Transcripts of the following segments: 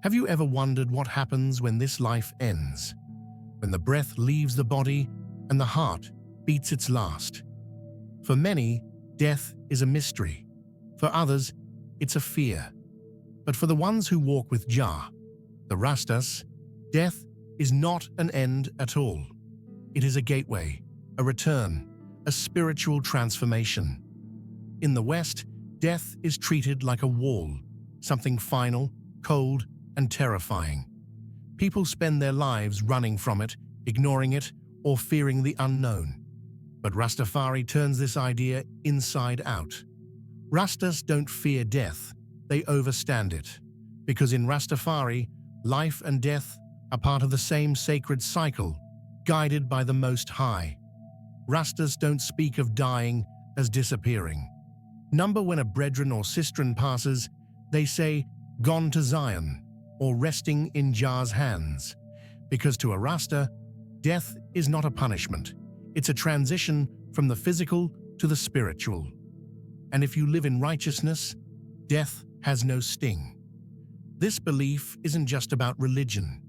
Have you ever wondered what happens when this life ends? When the breath leaves the body and the heart beats its last? For many, death is a mystery. For others, it's a fear. But for the ones who walk with Jah, the Rastas, death is not an end at all. It is a gateway, a return, a spiritual transformation. In the West, death is treated like a wall, something final, cold, and terrifying. People spend their lives running from it, ignoring it, or fearing the unknown. But Rastafari turns this idea inside out. Rastas don't fear death, they overstand it. Because in Rastafari, life and death are part of the same sacred cycle, guided by the Most High. Rastas don't speak of dying as disappearing. Number when a brethren or sistren passes, they say, "Gone to Zion," or resting in Jah's hands. Because to a Rasta, death is not a punishment. It's a transition from the physical to the spiritual. And if you live in righteousness, death has no sting. This belief isn't just about religion.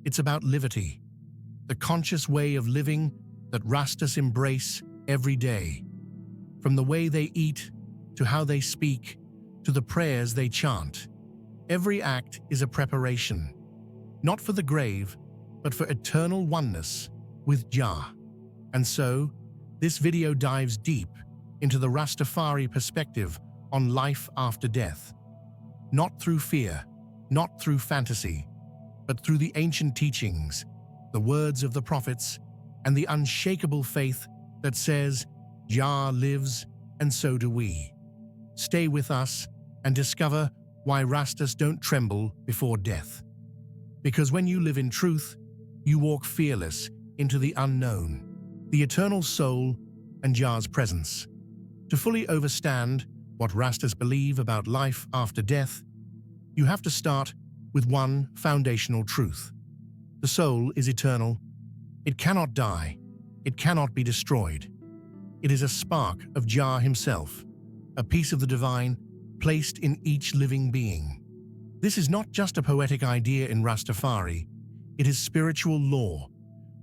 It's about liberty, the conscious way of living that Rastas embrace every day. From the way they eat, to how they speak, to the prayers they chant. Every act is a preparation, not for the grave, but for eternal oneness with Jah. And so, this video dives deep into the Rastafari perspective on life after death. Not through fear, not through fantasy, but through the ancient teachings, the words of the prophets, and the unshakable faith that says, Jah lives and so do we. Stay with us and discover why Rastas don't tremble before death. Because when you live in truth, you walk fearless into the unknown, the eternal soul and Jah's presence. To fully understand what Rastas believe about life after death, you have to start with one foundational truth. The soul is eternal. It cannot die. It cannot be destroyed. It is a spark of Jah himself, a piece of the divine placed in each living being. This is not just a poetic idea in Rastafari, it is spiritual law.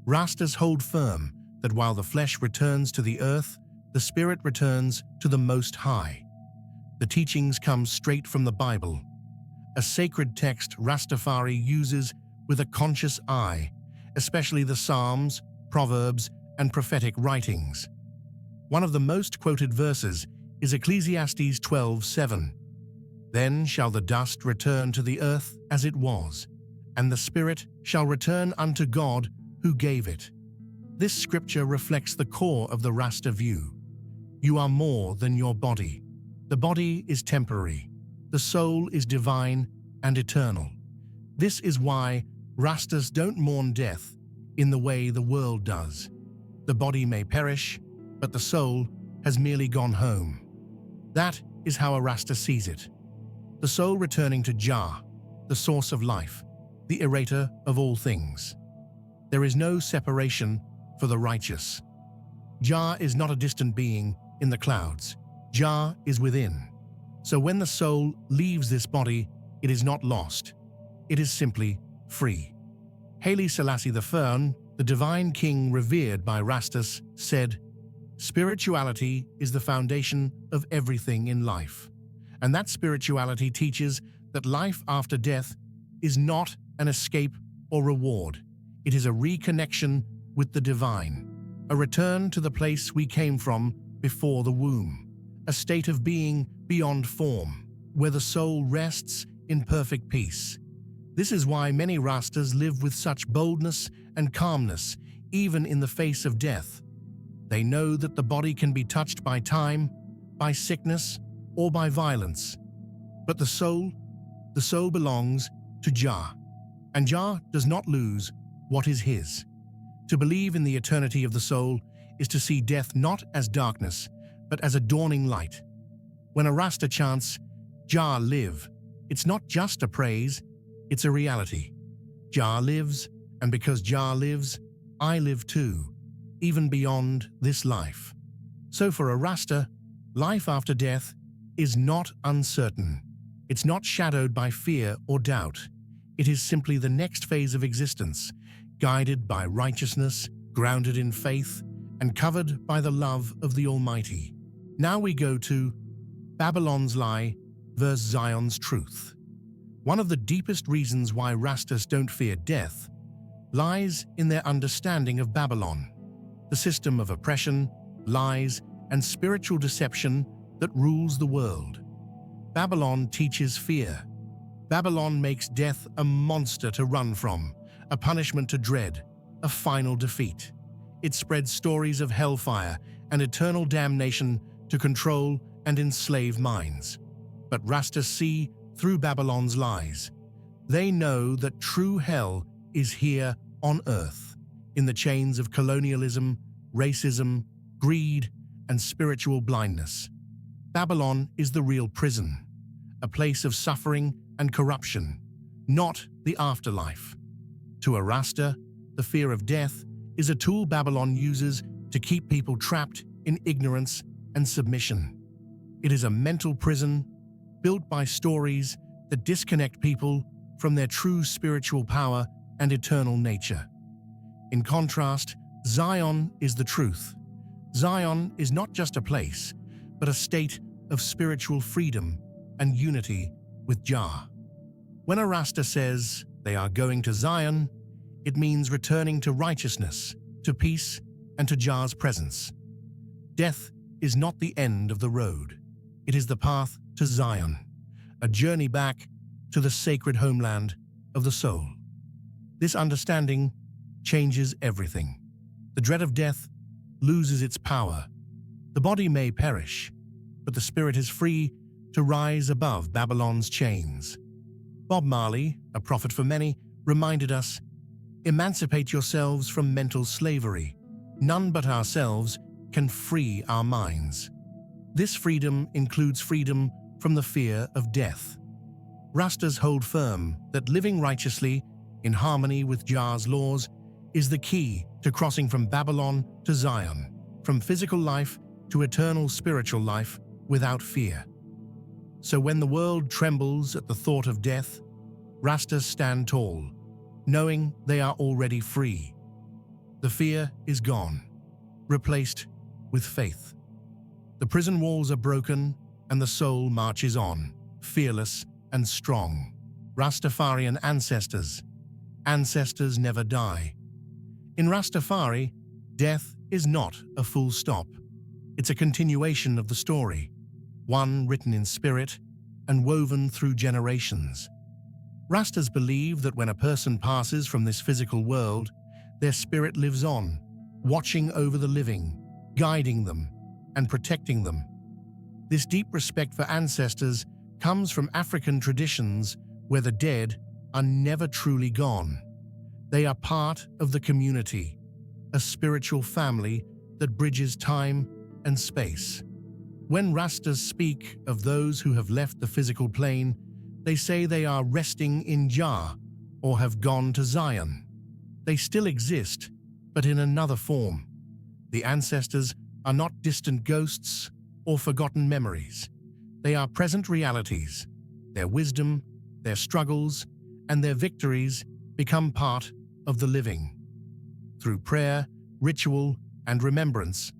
Rastas hold firm that while the flesh returns to the earth, the spirit returns to the Most High. The teachings come straight from the Bible, a sacred text Rastafari uses with a conscious eye, especially the Psalms, Proverbs, and prophetic writings. One of the most quoted verses is Ecclesiastes 12:7. Then shall the dust return to the earth as it was, and the spirit shall return unto God who gave it. This scripture reflects the core of the Rasta view. You are more than your body. The body is temporary. The soul is divine and eternal. This is why Rastas don't mourn death in the way the world does. The body may perish, but the soul has merely gone home. That is how a Rasta sees it. The soul returning to Jah, the source of life, the orator of all things. There is no separation for the righteous. Jah is not a distant being in the clouds. Jah is within. So when the soul leaves this body, it is not lost. It is simply free. Haile Selassie I, the divine king revered by Rastas, said, "Spirituality is the foundation of everything in life." And that spirituality teaches that life after death is not an escape or reward. It is a reconnection with the divine, a return to the place we came from before the womb, a state of being beyond form, where the soul rests in perfect peace. This is why many Rastas live with such boldness and calmness, even in the face of death. They know that the body can be touched by time, by sickness, or by violence. But the soul belongs to Jah, and Jah does not lose what is his. To believe in the eternity of the soul is to see death not as darkness, but as a dawning light. When a Rasta chants, Jah live, it's not just a praise, it's a reality. Jah lives, and because Jah lives, I live too, even beyond this life. So for a Rasta, life after death is not uncertain. It's not shadowed by fear or doubt. It is simply the next phase of existence, guided by righteousness, grounded in faith, and covered by the love of the Almighty. Now we go to Babylon's lie versus Zion's truth. One of the deepest reasons why Rastas don't fear death lies in their understanding of Babylon, the system of oppression, lies, and spiritual deception that rules the world. Babylon teaches fear. Babylon makes death a monster to run from, a punishment to dread, a final defeat. It spreads stories of hellfire and eternal damnation to control and enslave minds. But Rastas see through Babylon's lies. They know that true hell is here on earth, in the chains of colonialism, racism, greed, and spiritual blindness. Babylon is the real prison, a place of suffering and corruption, not the afterlife. To a Rasta, the fear of death is a tool Babylon uses to keep people trapped in ignorance and submission. It is a mental prison built by stories that disconnect people from their true spiritual power and eternal nature. In contrast, Zion is the truth. Zion is not just a place, but a state of spiritual freedom and unity with Jah. When a Rasta says they are going to Zion, it means returning to righteousness, to peace, and to Jah's presence. Death is not the end of the road. It is the path to Zion, a journey back to the sacred homeland of the soul. This understanding changes everything. The dread of death loses its power. The body may perish, but the spirit is free to rise above Babylon's chains. Bob Marley, a prophet for many, reminded us, "Emancipate yourselves from mental slavery. None but ourselves can free our minds." This freedom includes freedom from the fear of death. Rastas hold firm that living righteously, in harmony with Jah's laws, is the key to crossing from Babylon to Zion, from physical life to eternal spiritual life without fear. So when the world trembles at the thought of death, Rastas stand tall, knowing they are already free. The fear is gone, replaced with faith. The prison walls are broken and the soul marches on, fearless and strong. Rastafarian ancestors. Ancestors never die. In Rastafari, death is not a full stop. It's a continuation of the story, one written in spirit and woven through generations. Rastas believe that when a person passes from this physical world, their spirit lives on, watching over the living, guiding them, and protecting them. This deep respect for ancestors comes from African traditions where the dead are never truly gone. They are part of the community, a spiritual family that bridges time and space. When Rastas speak of those who have left the physical plane, they say they are resting in Jah or have gone to Zion. They still exist, but in another form. The ancestors are not distant ghosts or forgotten memories. They are present realities. Their wisdom, their struggles, and their victories become part of the living. Through prayer, ritual, and remembrance,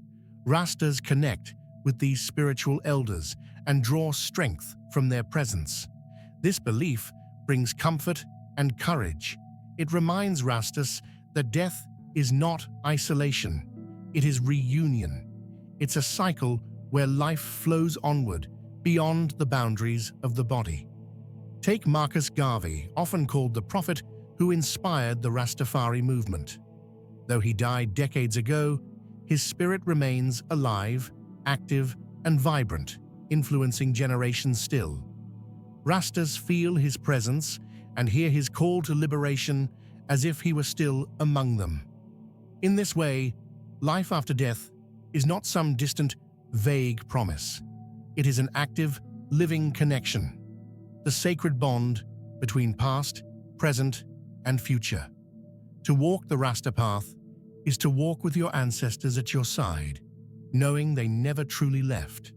Rastas connect with these spiritual elders and draw strength from their presence. This belief brings comfort and courage. It reminds Rastas that death is not isolation, it is reunion. It's a cycle where life flows onward beyond the boundaries of the body. Take Marcus Garvey, often called the prophet who inspired the Rastafari movement. Though he died decades ago, his spirit remains alive, active, and vibrant, influencing generations still. Rastas feel his presence and hear his call to liberation as if he were still among them. In this way, life after death is not some distant, vague promise. It is an active, living connection, the sacred bond between past, present, and future. To walk the Rasta path is to walk with your ancestors at your side, knowing they never truly left.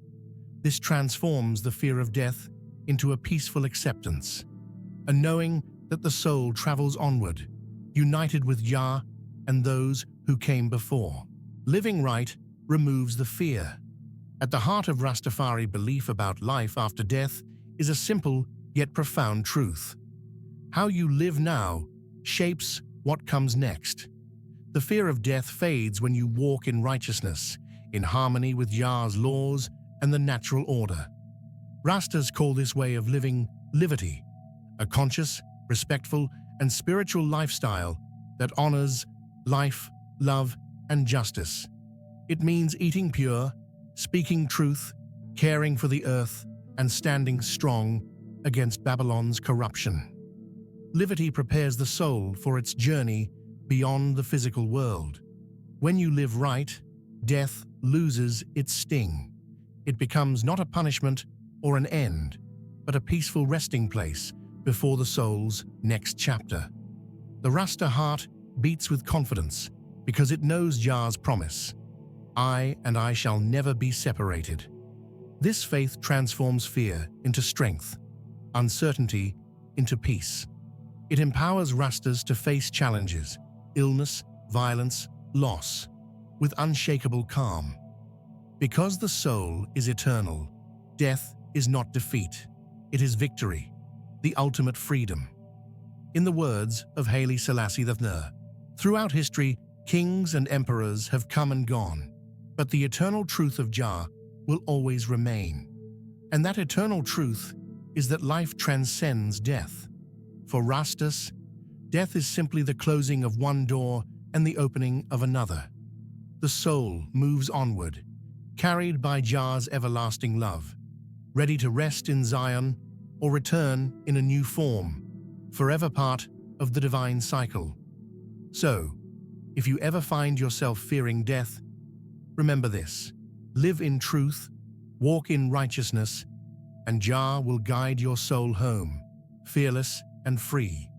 This transforms the fear of death into a peaceful acceptance, a knowing that the soul travels onward, united with Jah and those who came before. Living right removes the fear. At the heart of Rastafari belief about life after death is a simple yet profound truth. How you live now shapes what comes next. The fear of death fades when you walk in righteousness, in harmony with Yah's laws and the natural order. Rastas call this way of living liberty, a conscious, respectful, and spiritual lifestyle that honors life, love, and justice. It means eating pure, speaking truth, caring for the earth, and standing strong against Babylon's corruption. Liberty prepares the soul for its journey beyond the physical world. When you live right, death loses its sting. It becomes not a punishment or an end, but a peaceful resting place before the soul's next chapter. The Rasta heart beats with confidence because it knows Jah's promise. I and I shall never be separated. This faith transforms fear into strength, uncertainty into peace. It empowers Rastas to face challenges, illness, violence, loss, with unshakable calm. Because the soul is eternal, death is not defeat, it is victory, the ultimate freedom. In the words of Haile Selassie III, throughout history, kings and emperors have come and gone, but the eternal truth of Jah will always remain. And that eternal truth is that life transcends death. For Rastas, death is simply the closing of one door and the opening of another. The soul moves onward, carried by Jah's everlasting love, ready to rest in Zion or return in a new form, forever part of the divine cycle. So, if you ever find yourself fearing death, remember this: live in truth, walk in righteousness, and Jah will guide your soul home, fearless and free.